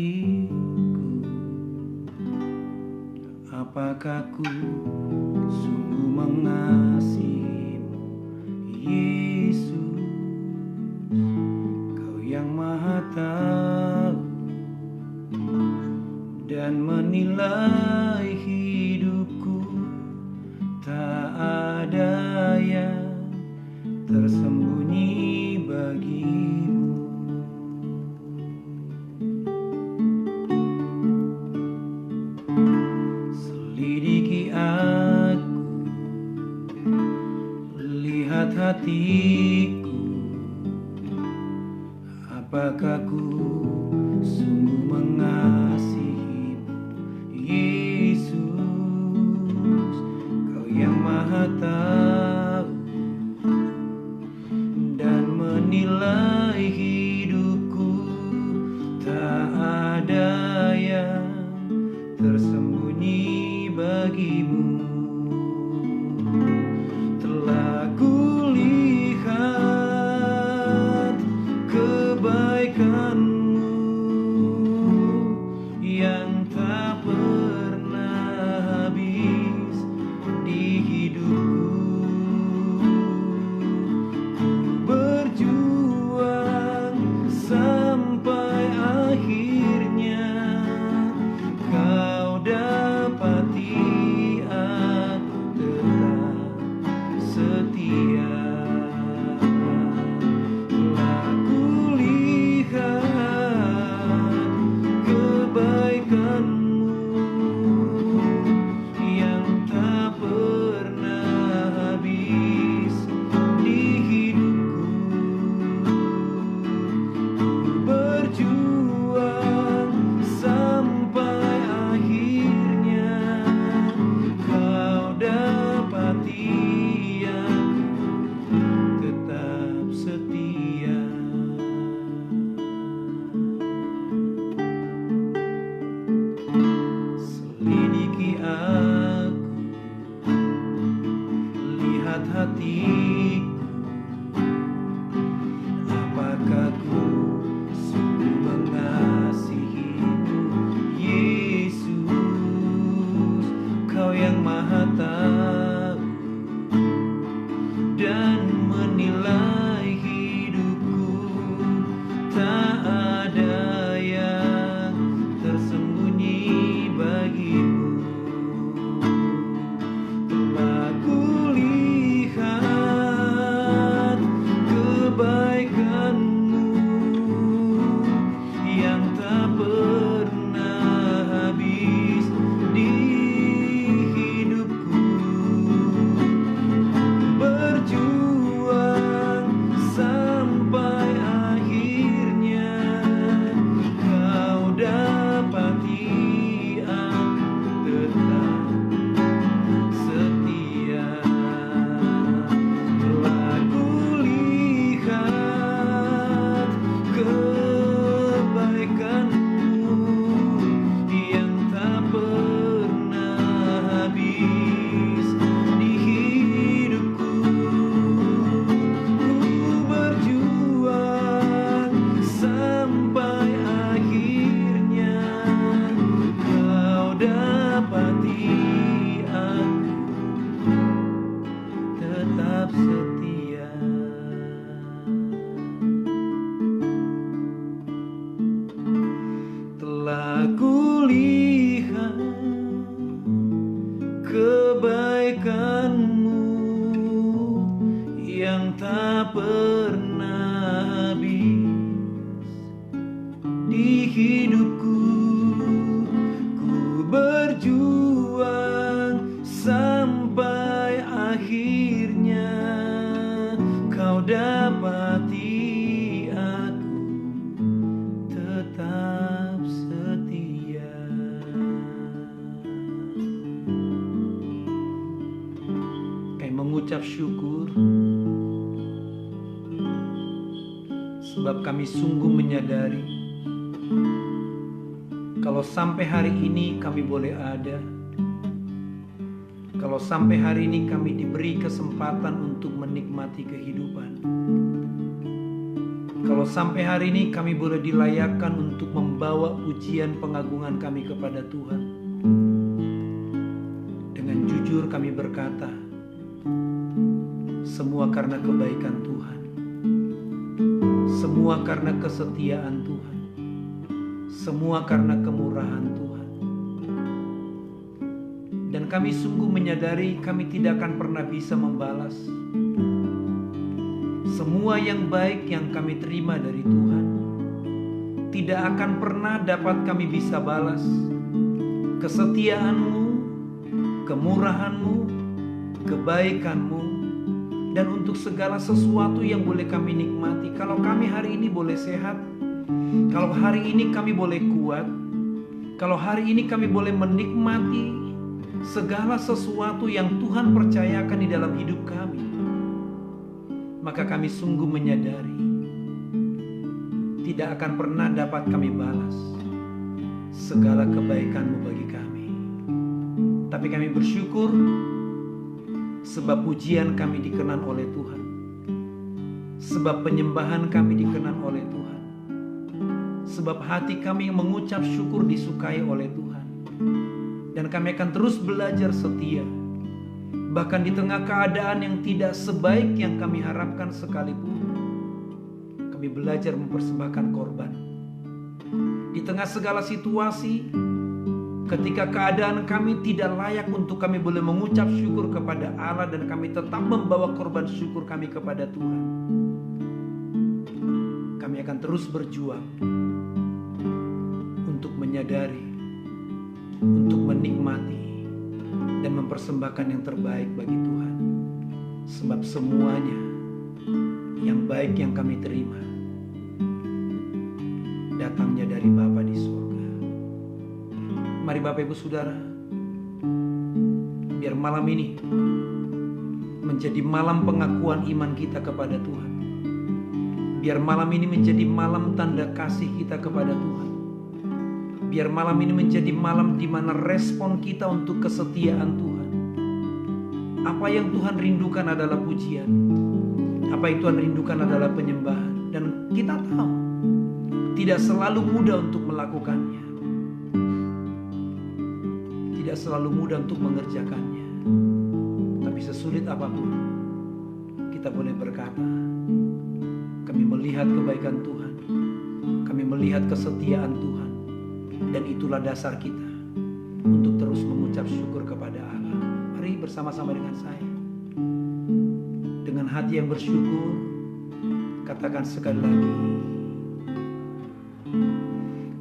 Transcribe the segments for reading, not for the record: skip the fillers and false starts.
hatiku, apakah ku sungguh mengasihimu, Yesus? Kau yang Maha tahu dan menilai hidupku, tak ada yang tersembunyi bagimu. Selidiki aku, lihat hatiku, apakah ku sungguh mengasihimu, Yesus? Kau yang Maha tahu dan menilai hidupku, tak ada yang tersembunyi bagimu. Telah kulihat kebaikanmu yang tak pernah habis di hidupku. Berjuang sampai akhirnya, kau dapati aku tetap setia. Telah kulihat kebaikanmu yang tak pernah habis di hidupku. Berjuang sampai akhirnya, kau dapati aku tetap setia. Selidiki aku, lihat hatiku, apakah ku sungguh mengasihimu, Yesus? Kau yang Maha tahu dan menilai hidupku, tak ada yang tersembunyi bagimu. Telah kulihat kebaikanmu yang tak pernah habis di hidupku. Berjuang sampai akhirnya, kau dapati aku tetap setia. Telah kulihat kebaikanmu yang tak pernah habis di hidupku. Ku berjuang sampai akhirnya, kau dapati aku tetap setia. Telah kulihat kebaikanmu yang tak pernah habis di hidupku. Ku berjuang sampai akhirnya, kau dapati aku tetap setia. Kami mengucap syukur sebab kami sungguh menyadari kalau sampai hari ini kami boleh ada, kalau sampai hari ini kami diberi kesempatan untuk menikmati kehidupan, Kalau sampai hari ini kami boleh dilayakkan untuk membawa pujian pengagungan kami kepada Tuhan, dengan jujur kami berkata, semua karena kebaikan Tuhan, semua karena kesetiaan Tuhan, semua karena kemurahan Tuhan. Dan kami sungguh menyadari kami tidak akan pernah bisa membalas semua yang baik yang kami terima dari Tuhan. Tidak akan pernah dapat kami bisa balas kesetiaan-Mu, kemurahan-Mu, kebaikan-Mu, dan untuk segala sesuatu yang boleh kami nikmati. Kalau kami hari ini boleh sehat, kalau hari ini kami boleh kuat, kalau hari ini kami boleh menikmati segala sesuatu yang Tuhan percayakan di dalam hidup kami, maka kami sungguh menyadari tidak akan pernah dapat kami balas segala kebaikan-Mu bagi kami. Tapi kami bersyukur sebab pujian kami dikenan oleh Tuhan, sebab penyembahan kami dikenan oleh Tuhan, sebab hati kami yang mengucap syukur disukai oleh Tuhan. Dan kami akan terus belajar setia, bahkan di tengah keadaan yang tidak sebaik yang kami harapkan sekalipun. Kami belajar mempersembahkan korban. Di tengah segala situasi, ketika keadaan kami tidak layak untuk kami boleh mengucap syukur kepada Allah, dan kami tetap membawa korban syukur kami kepada Tuhan, kami akan terus berjuang untuk menyadari, untuk menikmati dan mempersembahkan yang terbaik bagi Tuhan. Sebab semuanya yang baik yang kami terima datangnya dari Bapa di surga. Mari Bapak Ibu Saudara, biar malam ini menjadi malam pengakuan iman kita kepada Tuhan. Biar malam ini menjadi malam tanda kasih kita kepada Tuhan. Biar malam ini menjadi malam di mana respon kita untuk kesetiaan Tuhan. Apa yang Tuhan rindukan adalah pujian. Apa yang Tuhan rindukan adalah penyembahan. Dan kita tahu tidak selalu mudah untuk melakukannya, tidak selalu mudah untuk mengerjakannya. Tapi sesulit apapun, kita boleh berkata, kami melihat kebaikan Tuhan, kami melihat kesetiaan Tuhan. Dan itulah dasar kita untuk terus mengucap syukur kepada Allah. Mari bersama-sama dengan saya, dengan hati yang bersyukur, katakan sekali lagi,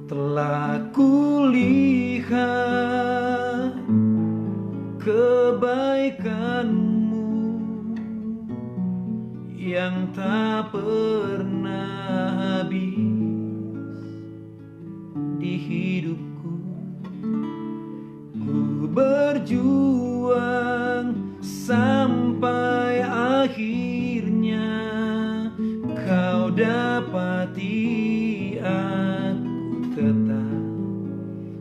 telah kulihat kebaikan-Mu yang tak pernah habis di hidupku. Ku berjuang sampai akhirnya Kau dapati aku tetap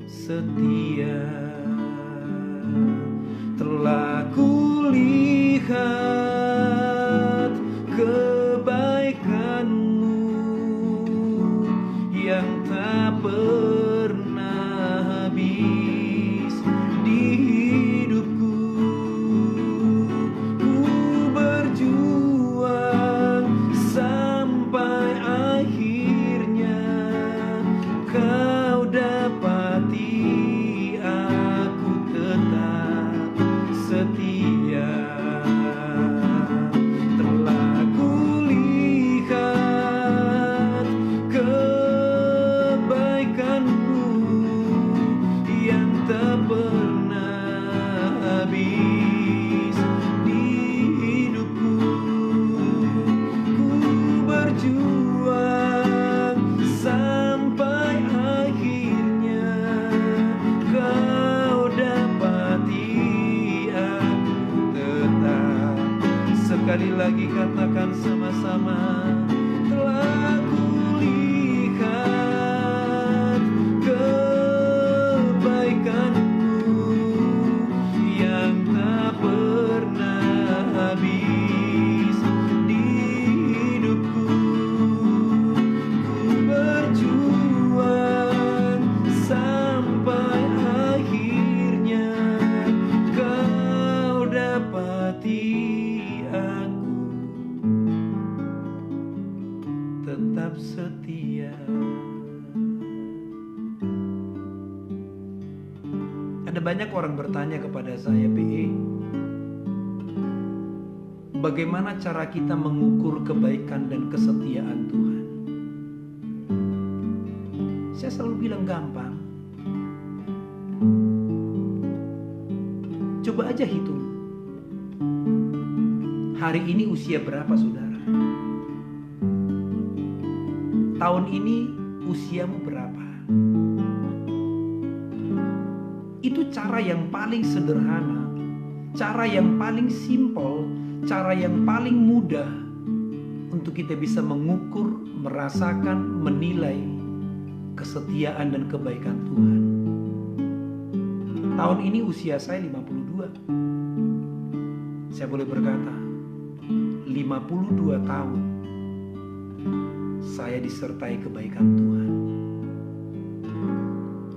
setia. Telah kulihat kebaikan-Mu yang tak pernah habis di hidupku. Ku berjuang sampai akhirnya Kau dapati aku tetap setia. Ada banyak orang bertanya kepada saya, PE, bagaimana cara kita mengukur kebaikan dan kesetiaan Tuhan? Saya selalu bilang gampang. Coba aja hitung. Hari ini usia berapa, saudara? Tahun ini usiamu berapa? Itu cara yang paling sederhana, cara yang paling simpel, cara yang paling mudah untuk kita bisa mengukur, merasakan, menilai kesetiaan dan kebaikan Tuhan. Tahun ini usia saya 52. Saya boleh berkata, 52 tahun saya disertai kebaikan Tuhan.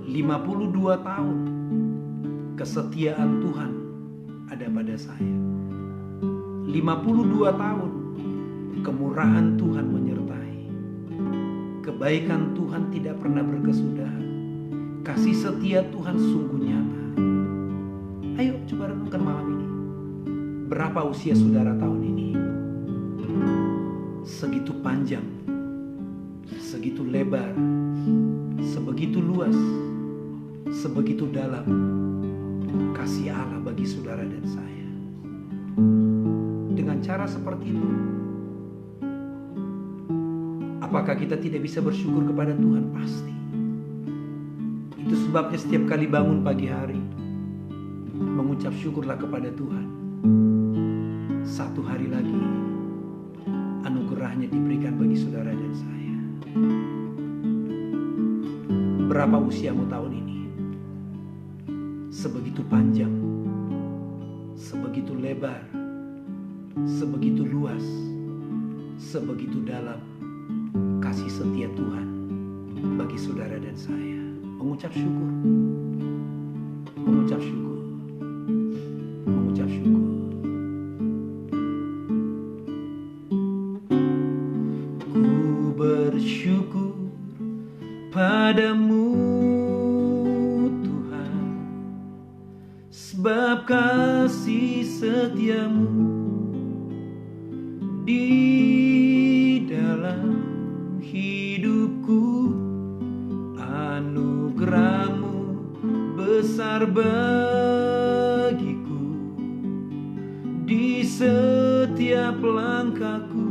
52 tahun kesetiaan Tuhan ada pada saya. 52 tahun kemurahan Tuhan menyertai. Kebaikan Tuhan tidak pernah berkesudahan. Kasih setia Tuhan sungguh nyata. Ayo coba renungkan malam ini. Berapa usia saudara tahun ini? Segitu panjang, segitu lebar, sebegitu luas, sebegitu dalam kasih Allah bagi saudara dan saya. Dengan cara seperti itu, apakah kita tidak bisa bersyukur kepada Tuhan? Pasti. Itu sebabnya setiap kali bangun pagi hari, mengucap syukurlah kepada Tuhan. Satu hari lagi anugerahnya diberikan bagi saudara dan saya. Berapa usiamu tahun ini? Sebegitu panjang, sebegitu lebar, sebegitu luas, sebegitu dalam kasih setia Tuhan bagi saudara dan saya. Mengucap syukur, mengucap syukur, mengucap syukur. Ku bersyukur padamu Tuhan, sebab kasih setiamu di dalam hidupku. Anugerahmu besar bagiku, di setiap langkahku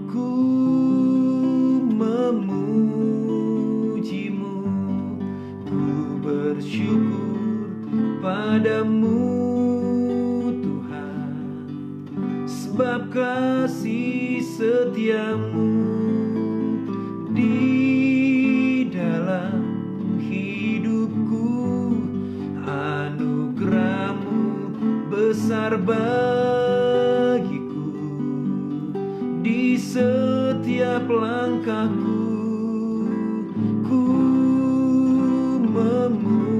ku memujimu. Ku bersyukur padamu Tuhan, sebab kasih setiamu di dalam hidupku. Anugerahmu besar bagiku, di setiap langkahku ku memujimu.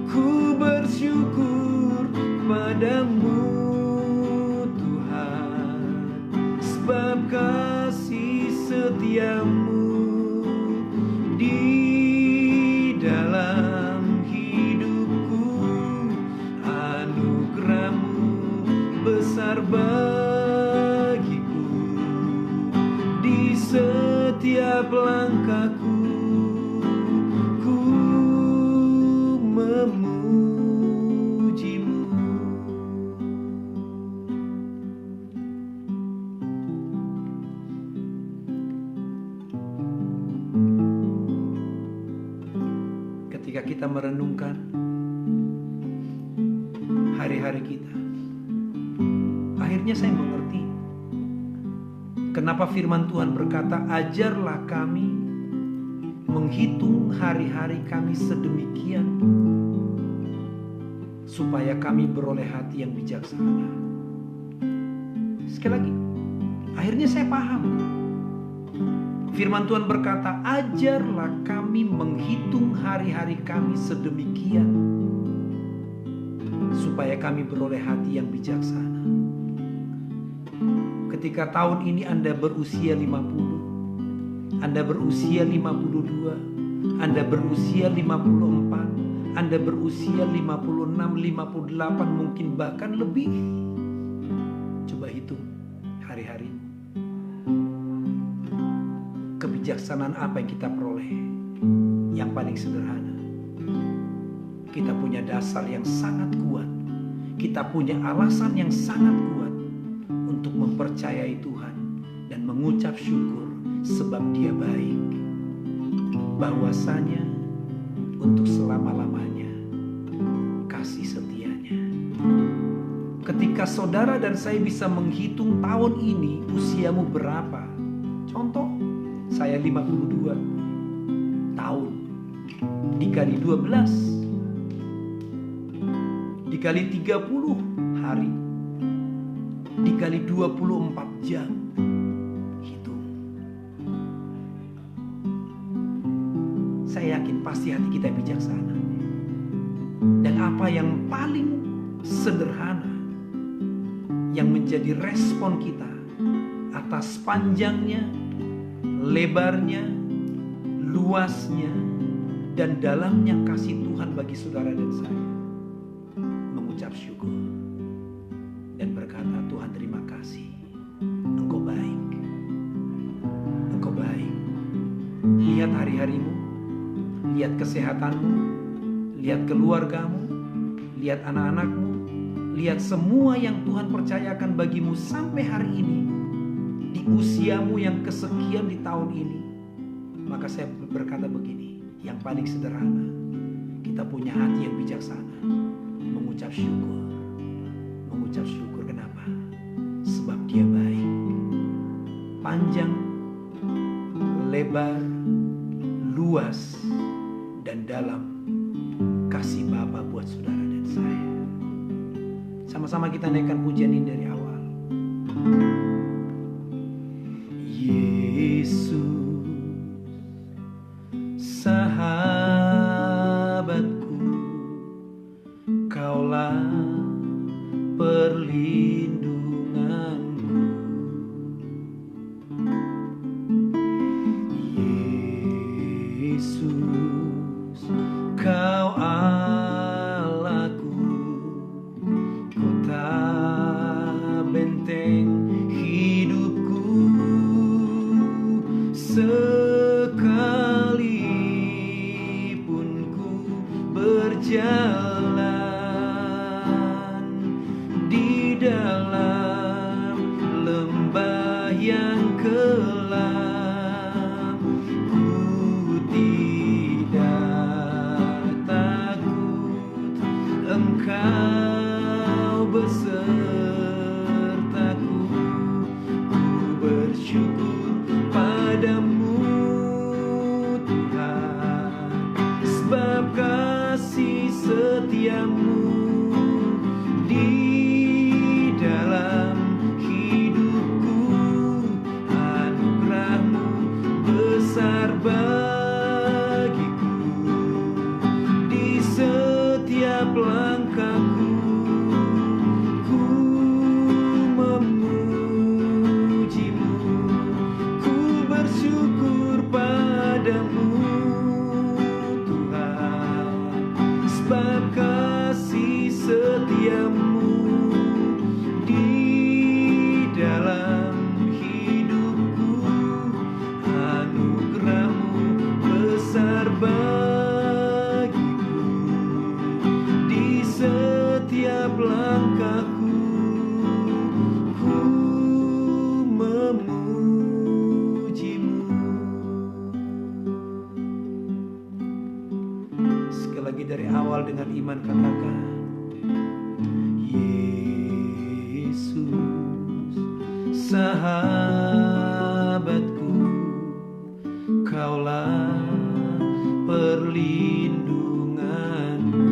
Ku bersyukur padamu Tuhan, sebab kasih setiamu di dalam hidupku. Anugerahmu besar bagiku, di setiap langkahku ku memujimu. Ketika kita merenungkan hari-hari kita, akhirnya saya mengerti kenapa firman Tuhan berkata, ajarlah kami menghitung hari-hari kami sedemikian, supaya kami beroleh hati yang bijaksana. Sekali lagi, akhirnya saya paham. Firman Tuhan berkata, ajarlah kami menghitung hari-hari kami sedemikian, supaya kami beroleh hati yang bijaksana. Ketika tahun ini Anda berusia 50, Anda berusia 52, Anda berusia 54, Anda berusia 56, 58, mungkin bahkan lebih. Coba hitung hari-hari. Kebijaksanaan apa yang kita peroleh? Yang paling sederhana, kita punya dasar yang sangat kuat. Kita punya alasan yang sangat kuat untuk mempercayai Tuhan dan mengucap syukur sebab Dia baik. Bahwasanya untuk selama-lamanya kasih setianya. Ketika saudara dan saya bisa menghitung tahun ini usiamu berapa. Contoh, saya 52 tahun. Dikali 12, dikali 30 hari, dikali 24 jam. Hitung. Saya yakin pasti hati kita bijaksana. Dan apa yang paling sederhana yang menjadi respon kita atas panjangnya, lebarnya, luasnya, dan dalamnya kasih Tuhan bagi saudara dan saya, mengucap syukur dan berkata, Tuhan terima kasih, Engkau baik, Engkau baik. Lihat hari-harimu, lihat kesehatanmu, lihat keluargamu, lihat anak-anakmu, lihat semua yang Tuhan percayakan bagimu sampai hari ini, di usiamu yang kesekian di tahun ini. Maka saya berkata begini, yang paling sederhana, kita punya hati yang bijaksana, mengucap syukur. Mengucap syukur kenapa? Sebab Dia baik. Panjang, lebar, luas, dan dalam kasih Bapa buat saudara dan saya. Sama-sama kita naikkan pujian ini dari awal. Yesus, sahabatku, Kaulah perlindunganku. Yesus, Kau Allahku, kota benteng hidupku. Sekalipun ku berjalan di dalam lembah yang kelam, ku tidak takut, Engkau besertaku. Ku bersyukur padamu Tuhan, sebab kasih setiamu di dalam hidupku. Anugerahmu besar bagiku, di setiap langkahku ku memujimu. Ku bersyukur padamu Tuhan, sebab kasih setiamu di dalam hidupku. Anugerahmu besar bagiku, di setiap langkahku ku memujimu. Sekali lagi dari awal dengan iman katakan, Yesus, sahabatku, Kaulah perlindunganku.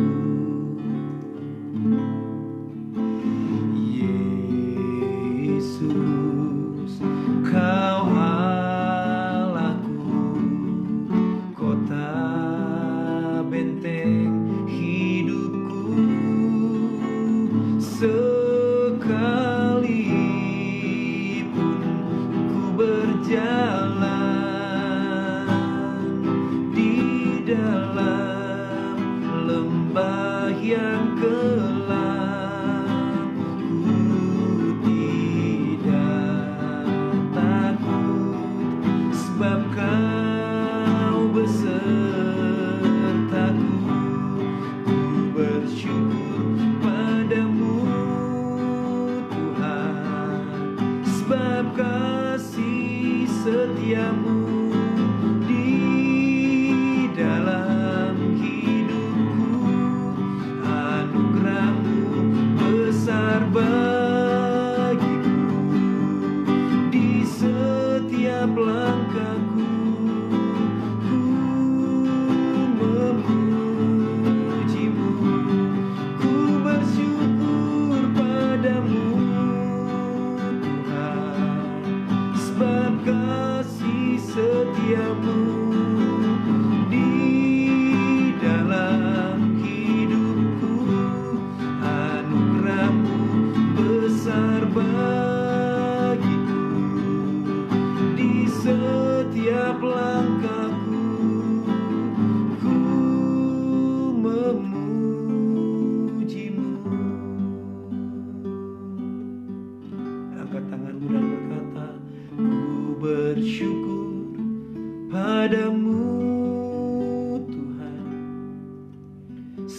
Yesus, Kau Allahku, kota benteng hidupku. Sekalipun ku berjalan di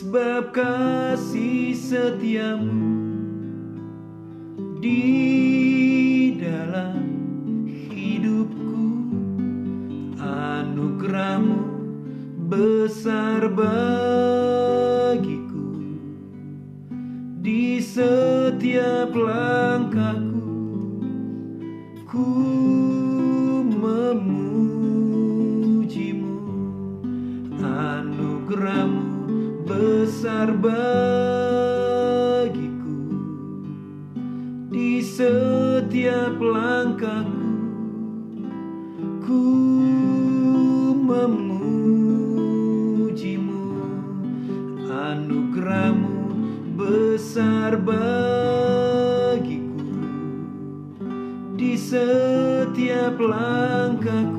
sebab kasih setiamu di dalam hidupku, anugerahmu besar bagiku. Di setiap langkahku ku memujimu, anugerahmu besar bagiku. Di setiap langkahku ku memujimu, anugerahmu besar bagiku. Di setiap langkahku